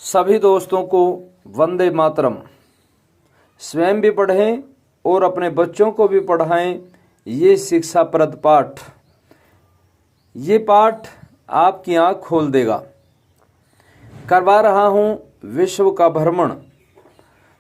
सभी दोस्तों को वंदे मातरम। स्वयं भी पढ़ें और अपने बच्चों को भी पढ़ाएं ये शिक्षाप्रद पाठ। ये पाठ आपकी आँख खोल देगा। करवा रहा हूँ विश्व का भ्रमण।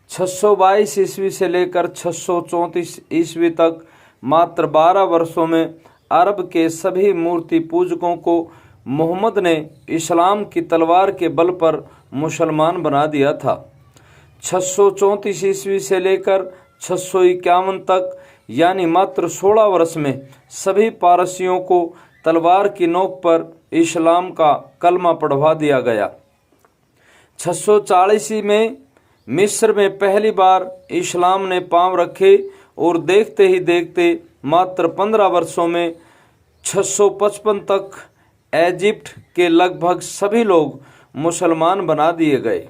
622 ईस्वी से लेकर 634 ईस्वी तक मात्र 12 वर्षों में अरब के सभी मूर्ति पूजकों को मोहम्मद ने इस्लाम की तलवार के बल पर मुसलमान बना दिया था। 634 ईस्वी से लेकर 651 तक यानी मात्र 16 वर्ष में सभी पारसियों को तलवार की नोक पर इस्लाम का कलमा पढ़वा दिया गया। 640 में मिस्र में पहली बार इस्लाम ने पांव रखे और देखते ही देखते मात्र 15 वर्षों में 655 तक इजिप्ट के लगभग सभी लोग मुसलमान बना दिए गए।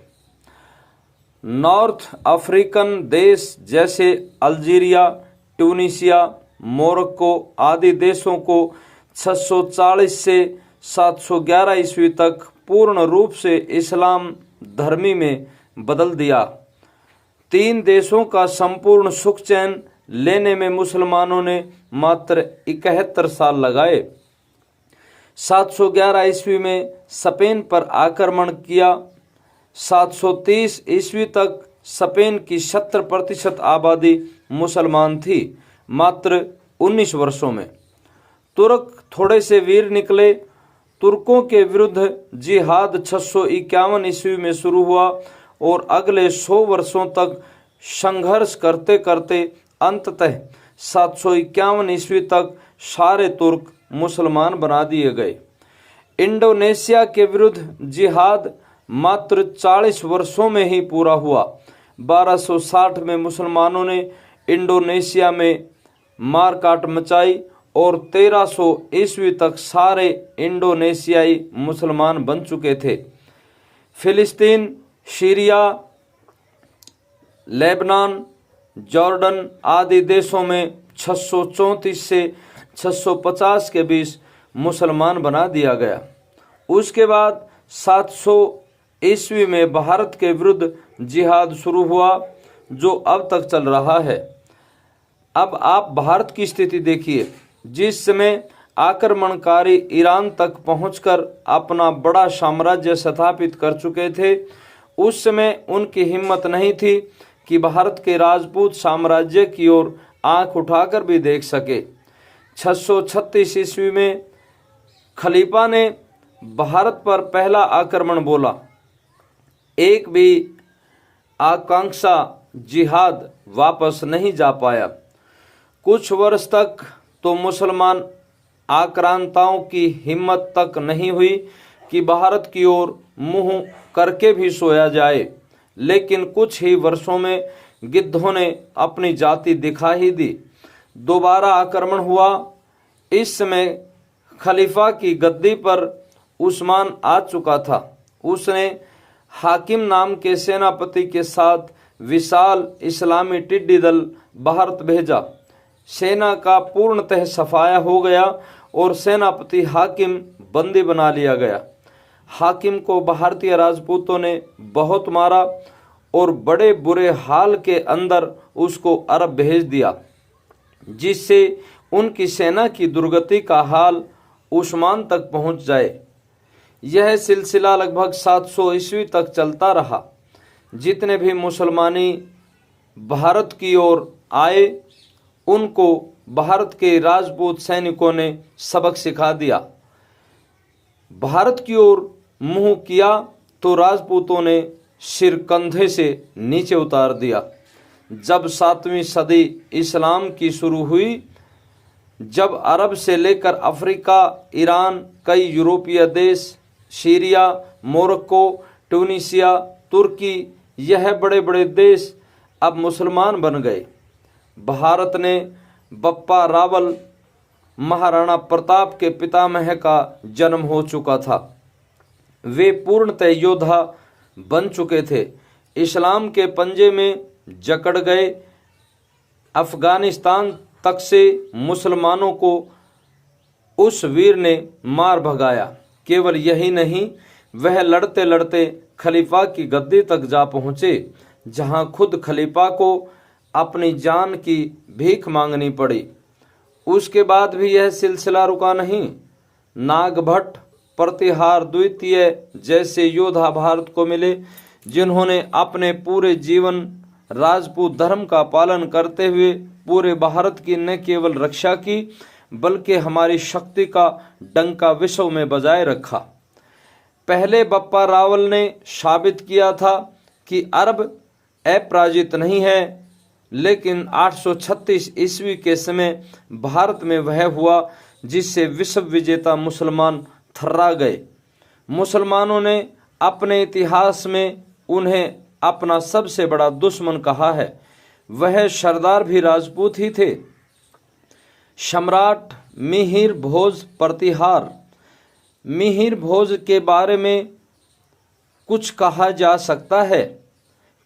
नॉर्थ अफ्रीकन देश जैसे अल्जीरिया, ट्यूनीशिया, मोरक्को आदि देशों को 640 से 711 ईस्वी तक पूर्ण रूप से इस्लाम धर्मी में बदल दिया। 3 देशों का संपूर्ण सुख चैन लेने में मुसलमानों ने मात्र 71 साल लगाए। 711 ईस्वी में स्पेन पर आक्रमण किया। 730 ईस्वी तक स्पेन की 70% आबादी मुसलमान थी। मात्र 19 वर्षों में तुर्क थोड़े से वीर निकले। तुर्कों के विरुद्ध जिहाद 651 ईस्वी में शुरू हुआ और अगले 100 वर्षों तक संघर्ष करते करते अंततः 751 ईस्वी तक सारे तुर्क मुसलमान बना दिए गए। इंडोनेशिया के विरुद्ध जिहाद मात्र 40 वर्षों में ही पूरा हुआ। 1260 में मुसलमानों ने इंडोनेशिया में मारकाट मचाई और 1300 ईस्वी तक सारे इंडोनेशियाई मुसलमान बन चुके थे। फिलिस्तीन, सीरिया, लेबनान, जॉर्डन आदि देशों में 634 से 650 के बीच मुसलमान बना दिया गया। उसके बाद 700 ईस्वी में भारत के विरुद्ध जिहाद शुरू हुआ जो अब तक चल रहा है। अब आप भारत की स्थिति देखिए। जिस समय आक्रमणकारी ईरान तक पहुंचकर अपना बड़ा साम्राज्य स्थापित कर चुके थे, उस समय उनकी हिम्मत नहीं थी कि भारत के राजपूत साम्राज्य की ओर आंख उठाकर भी देख सके। 636 ईस्वी में खलीफा ने भारत पर पहला आक्रमण बोला। एक भी आकांक्षा जिहाद वापस नहीं जा पाया। कुछ वर्ष तक तो मुसलमान आक्रांताओं की हिम्मत तक नहीं हुई कि भारत की ओर मुंह करके भी सोया जाए, लेकिन कुछ ही वर्षों में गिद्धों ने अपनी जाति दिखा ही दी। दोबारा आक्रमण हुआ। इस समय खलीफा की गद्दी पर उस्मान आ चुका था। उसने हाकिम नाम के सेनापति के साथ विशाल इस्लामी टिड्डी दल भारत भेजा। सेना का पूर्णतः सफाया हो गया और सेनापति हाकिम बंदी बना लिया गया। हाकिम को भारतीय राजपूतों ने बहुत मारा और बड़े बुरे हाल के अंदर उसको अरब भेज दिया, जिससे उनकी सेना की दुर्गति का हाल उस्मान तक पहुंच जाए। यह सिलसिला लगभग 700 ईस्वी तक चलता रहा। जितने भी मुसलमानी भारत की ओर आए, उनको भारत के राजपूत सैनिकों ने सबक सिखा दिया। भारत की ओर मुंह किया तो राजपूतों ने सिर कंधे से नीचे उतार दिया। जब 7वीं सदी इस्लाम की शुरू हुई, जब अरब से लेकर अफ्रीका, ईरान, कई यूरोपीय देश, सीरिया, मोरक्को, ट्यूनीशिया, तुर्की, यह बड़े बड़े देश अब मुसलमान बन गए। भारत ने बप्पा रावल, महाराणा प्रताप के पितामह का जन्म हो चुका था। वे पूर्णतः योद्धा बन चुके थे। इस्लाम के पंजे में जकड़ गए। अफगानिस्तान तक से मुसलमानों को उस वीर ने मार भगाया। केवल यही नहीं, वह लड़ते लड़ते खलीफा की गद्दी तक जा पहुंचे, जहां खुद खलीफा को अपनी जान की भीख मांगनी पड़ी। उसके बाद भी यह सिलसिला रुका नहीं। नागभट्ट प्रतिहार द्वितीय जैसे योद्धा भारत को मिले, जिन्होंने अपने पूरे जीवन राजपूत धर्म का पालन करते हुए पूरे भारत की न केवल रक्षा की, बल्कि हमारी शक्ति का डंका विश्व में बजाय रखा। पहले बप्पा रावल ने साबित किया था कि अरब अपराजित नहीं है, लेकिन 836 ईस्वी के समय भारत में वह हुआ जिससे विश्व विजेता मुसलमान थर्रा गए। मुसलमानों ने अपने इतिहास में उन्हें अपना सबसे बड़ा दुश्मन कहा है। वह सरदार भी राजपूत ही थे। सम्राट मिहिर भोज प्रतिहार। मिहिर भोज के बारे में कुछ कहा जा सकता है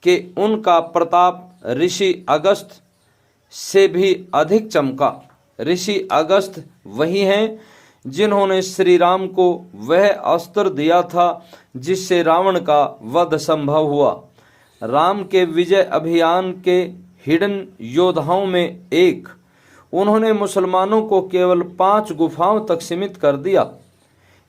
कि उनका प्रताप ऋषि अगस्त से भी अधिक चमका। ऋषि अगस्त वही हैं जिन्होंने श्री राम को वह अस्त्र दिया था जिससे रावण का वध संभव हुआ। राम के विजय अभियान के हिडन योद्धाओं में एक। उन्होंने मुसलमानों को केवल 5 गुफाओं तक सीमित कर दिया।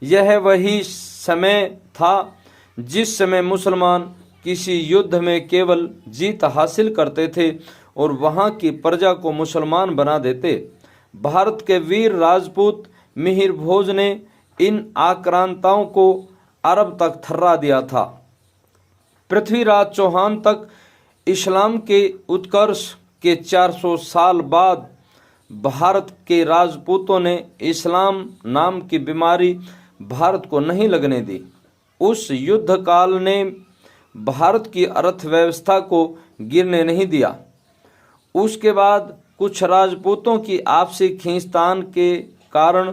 यह वही समय था जिस समय मुसलमान किसी युद्ध में केवल जीत हासिल करते थे और वहां की प्रजा को मुसलमान बना देते। भारत के वीर राजपूत मिहिर भोज ने इन आक्रांताओं को अरब तक थर्रा दिया था। पृथ्वीराज चौहान तक इस्लाम के उत्कर्ष के 400 साल बाद भारत के राजपूतों ने इस्लाम नाम की बीमारी भारत को नहीं लगने दी। उस युद्ध काल ने भारत की अर्थव्यवस्था को गिरने नहीं दिया। उसके बाद कुछ राजपूतों की आपसी खींचतान के कारण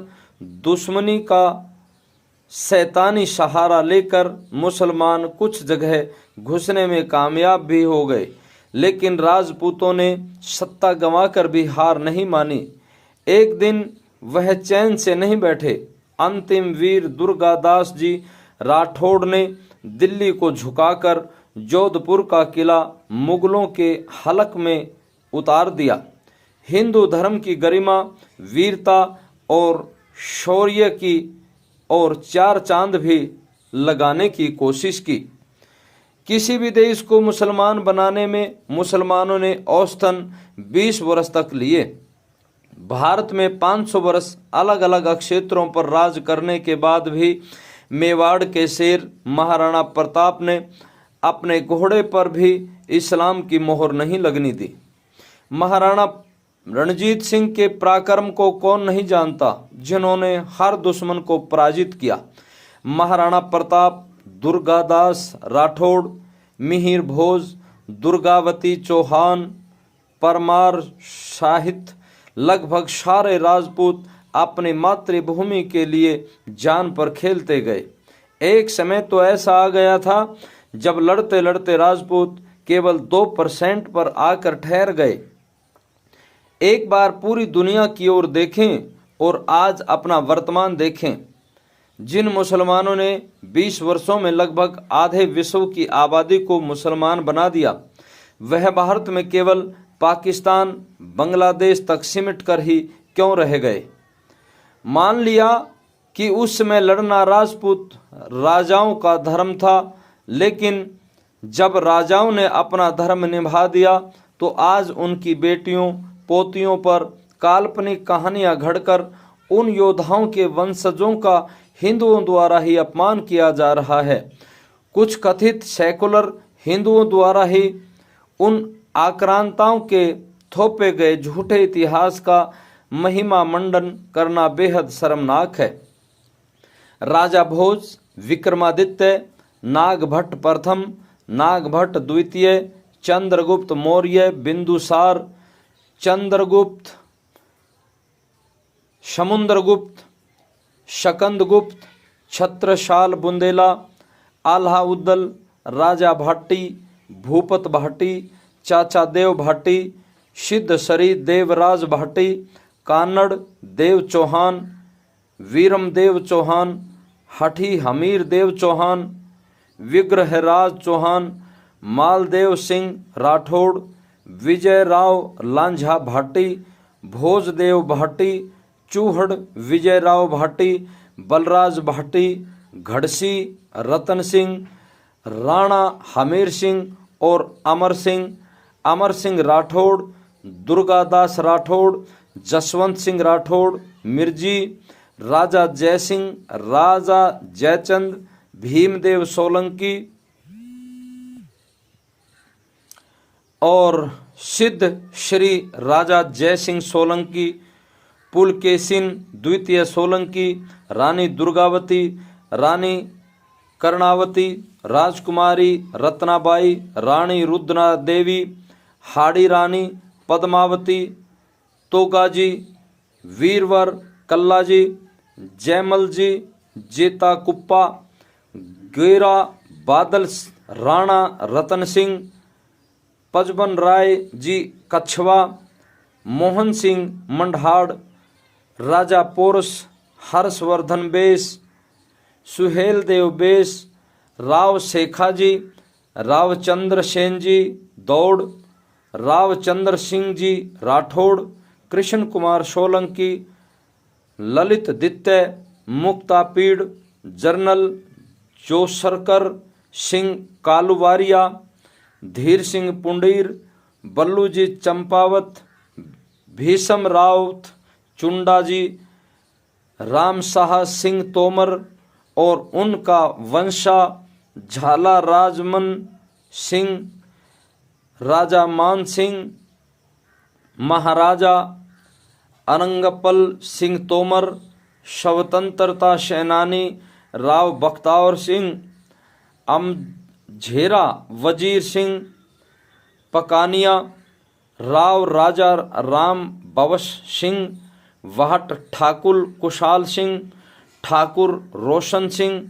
दुश्मनी का शैतानी सहारा लेकर मुसलमान कुछ जगह घुसने में कामयाब भी हो गए, लेकिन राजपूतों ने सत्ता गंवाकर भी हार नहीं मानी। एक दिन वह चैन से नहीं बैठे। अंतिम वीर दुर्गादास जी राठौड़ ने दिल्ली को झुकाकर जोधपुर का किला मुगलों के हलक में उतार दिया। हिंदू धर्म की गरिमा, वीरता और शौर्य की और 4 चांद भी लगाने की कोशिश की। किसी भी देश को मुसलमान बनाने में मुसलमानों ने औसतन 20 वर्ष तक लिए। भारत में 500 वर्ष अलग अलग क्षेत्रों पर राज करने के बाद भी मेवाड़ के शेर महाराणा प्रताप ने अपने घोड़े पर भी इस्लाम की मोहर नहीं लगने दी। महाराणा रणजीत सिंह के पराक्रम को कौन नहीं जानता, जिन्होंने हर दुश्मन को पराजित किया। महाराणा प्रताप, दुर्गादास राठौड़, मिहिर भोज, दुर्गावती चौहान, परमार साहित्य, लगभग सारे राजपूत अपनी मातृभूमि के लिए जान पर खेलते गए। एक समय तो ऐसा आ गया था जब लड़ते लड़ते राजपूत केवल 2% पर आकर ठहर गए। एक बार पूरी दुनिया की ओर देखें और आज अपना वर्तमान देखें। जिन मुसलमानों ने 20 वर्षों में लगभग आधे विश्व की आबादी को मुसलमान बना दिया, वह भारत में केवल पाकिस्तान, बांग्लादेश तक सिमट कर ही क्यों रह गए। मान लिया कि उस समय लड़ना राजपूत राजाओं का धर्म था, लेकिन जब राजाओं ने अपना धर्म निभा दिया तो आज उनकी बेटियों पोतियों पर काल्पनिक कहानियां घड़कर उन योद्धाओं के वंशजों का हिंदुओं द्वारा ही अपमान किया जा रहा है। कुछ कथित सेकुलर हिंदुओं द्वारा ही उन आक्रांताओं के थोपे गए झूठे इतिहास का महिमा मंडन करना बेहद शर्मनाक है। राजा भोज, विक्रमादित्य, नागभट्ट प्रथम, नागभट्ट द्वितीय, चंद्रगुप्त मौर्य, बिंदुसार, चंद्रगुप्त, समुद्रगुप्त, शकंदगुप्त, छत्रसाल बुंदेला, अलाउद्दीन, राजा भाटी, भूपत भाटी, चाचा देव भाटी, सिद्धश्री देवराज भाटी, कानड़ देव चौहान, वीरमदेव चौहान, हठी हमीर देव चौहान, विग्रहराज चौहान, मालदेव सिंह राठौड़, विजय राव लांझा भाटी, भोजदेव भाटी, चूहड़ विजय राव भाटी, बलराज भाटी, घड़सी रतन सिंह, राणा हमीर सिंह और अमर सिंह राठौड़, दुर्गादास राठौड़, जसवंत सिंह राठौड़, मिर्जी, राजा जयसिंह, राजा जयचंद, भीमदेव सोलंकी और सिद्ध श्री राजा जयसिंह सोलंकी, पुलकेशिन द्वितीय सोलंकी, रानी दुर्गावती, रानी कर्णावती, राजकुमारी रत्नाबाई, रानी रुद्रा देवी, हाड़ी रानी पद्मावती, तोगाजी, वीरवर कल्लाजी, जयमल जी, जेता कुप्पा, गेरा बादल, राणा रतन सिंह, पचबन राय जी कछवा, मोहन सिंह मंढाड़, राजा porous, Harshvardhan base, Suhel Dev base, Rao Shekhaji, Raochandra Sen जी दौड़, रावचंद्र सिंह जी राठौड़, कृष्ण कुमार सोलंकी, ललित दित्य, मुक्तापीड़, जर्नल जोसरकर सिंह कालुवारिया, धीर सिंह पुंडीर, बल्लू जी चंपावत, भीषम राउत चुंडा जी, राम शाह सिंह तोमर और उनका वंशा, झाला राजमन सिंह, राजा मान सिंह, महाराजा अरंगपल सिंह तोमर, स्वतंत्रता सेनानी राव बख्तावर सिंह, अमझेरा वजीर सिंह पकानिया, राव राजा राम बवश सिंह, वाहट ठाकुर कुशाल सिंह, ठाकुर रोशन सिंह,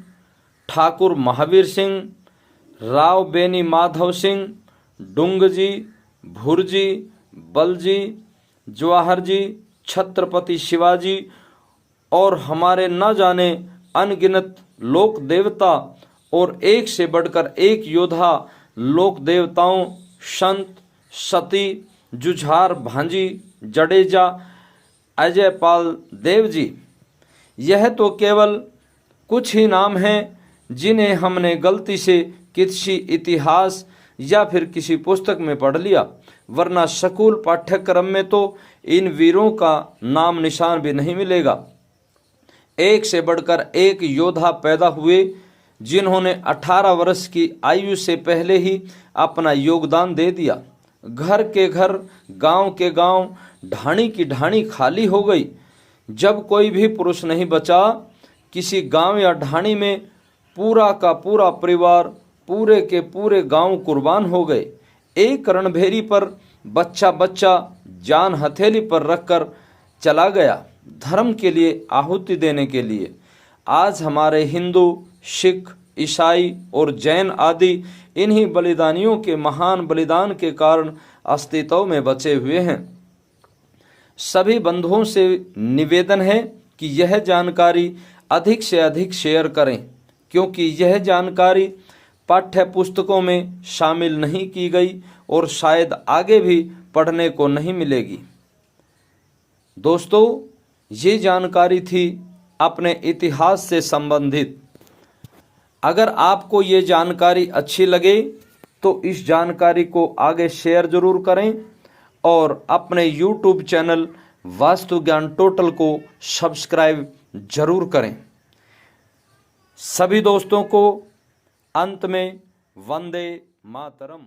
ठाकुर महावीर सिंह, राव बेनी माधव सिंह, डुंगजी, भुरजी, बलजी, जवाहर जी, छत्रपति शिवाजी और हमारे न जाने अनगिनत लोक देवता और एक से बढ़कर एक योद्धा लोक देवताओं, संत, सती, जुझार भांजी, जडेजा, अजयपाल देव जी। यह तो केवल कुछ ही नाम हैं जिन्हें हमने गलती से किसी इतिहास या फिर किसी पुस्तक में पढ़ लिया, वरना स्कूल पाठ्यक्रम में तो इन वीरों का नाम निशान भी नहीं मिलेगा। एक से बढ़कर एक योद्धा पैदा हुए जिन्होंने 18 वर्ष की आयु से पहले ही अपना योगदान दे दिया। घर के घर, गांव के गांव, ढाणी की ढाणी खाली हो गई। जब कोई भी पुरुष नहीं बचा, किसी गांव या ढाणी में पूरा का पूरा परिवार, पूरे के पूरे गांव कुर्बान हो गए। एक रणभेरी पर बच्चा बच्चा जान हथेली पर रखकर चला गया, धर्म के लिए आहुति देने के लिए। आज हमारे हिंदू, सिख, ईसाई और जैन आदि इन्हीं बलिदानियों के महान बलिदान के कारण अस्तित्व में बचे हुए हैं। सभी बंधुओं से निवेदन है कि यह जानकारी अधिक से अधिक शेयर करें, क्योंकि यह जानकारी पाठ्य पुस्तकों में शामिल नहीं की गई और शायद आगे भी पढ़ने को नहीं मिलेगी। दोस्तों, ये जानकारी थी अपने इतिहास से संबंधित। अगर आपको ये जानकारी अच्छी लगे तो इस जानकारी को आगे शेयर जरूर करें और अपने YouTube चैनल वास्तु ज्ञान टोटल को सब्सक्राइब जरूर करें। सभी दोस्तों को अंत में वंदे मातरम।